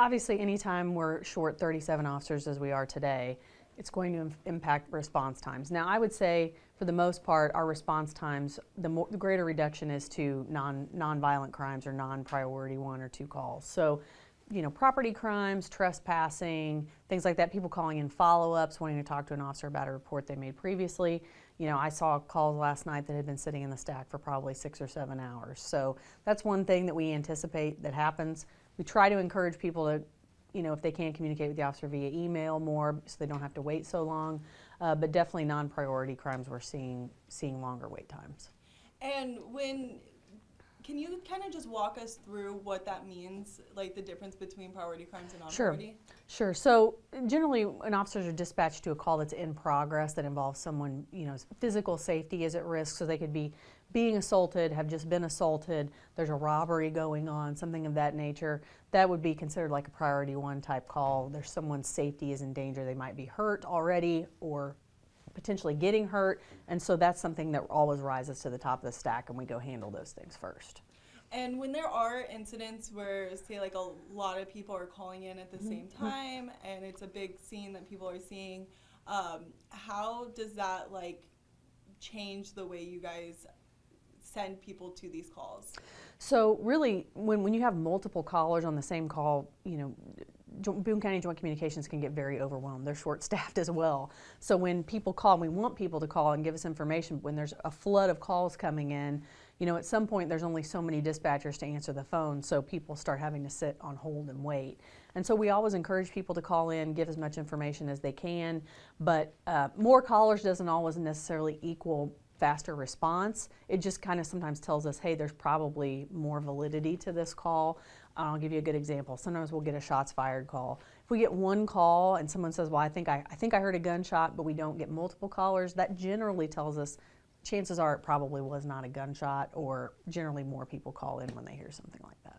obviously, anytime we're short 37 officers as we are today, it's going to impact response times. Now, I would say, for the most part, our response times, the greater reduction is to non-violent crimes or non-priority 1 or 2 calls. So, property crimes, trespassing, things like that, people calling in follow-ups, wanting to talk to an officer about a report they made previously. I saw calls last night that had been sitting in the stack for probably 6 or 7 hours. So that's one thing that we anticipate that happens. We try to encourage people to, if they can, communicate with the officer via email more so they don't have to wait so long. But definitely non-priority crimes, we're seeing longer wait times. And can you kind of just walk us through what that means, like the difference between priority crimes and non-priority? Sure. So generally, when officers are dispatched to a call that's in progress that involves someone, physical safety is at risk, so they could be being assaulted, have just been assaulted, there's a robbery going on, something of that nature, that would be considered like a priority 1 type call. There's someone's safety is in danger. They might be hurt already or potentially getting hurt, and so that's something that always rises to the top of the stack, and we go handle those things first. And when there are incidents where, say, like a lot of people are calling in at the same time, and it's a big scene that people are seeing, how does that change the way you guys send people to these calls? So really, when you have multiple callers on the same call, Boone County Joint Communications can get very overwhelmed. They're short-staffed as well. So when people call, and we want people to call and give us information, when there's a flood of calls coming in, at some point there's only so many dispatchers to answer the phone, so people start having to sit on hold and wait. And so we always encourage people to call in, give as much information as they can, but more callers doesn't always necessarily equal faster response. It just kind of sometimes tells us, hey, there's probably more validity to this call. I'll give you a good example. Sometimes we'll get a shots fired call. If we get one call and someone says, well, I think I heard a gunshot, but we don't get multiple callers, that generally tells us chances are it probably was not a gunshot, or generally more people call in when they hear something like that.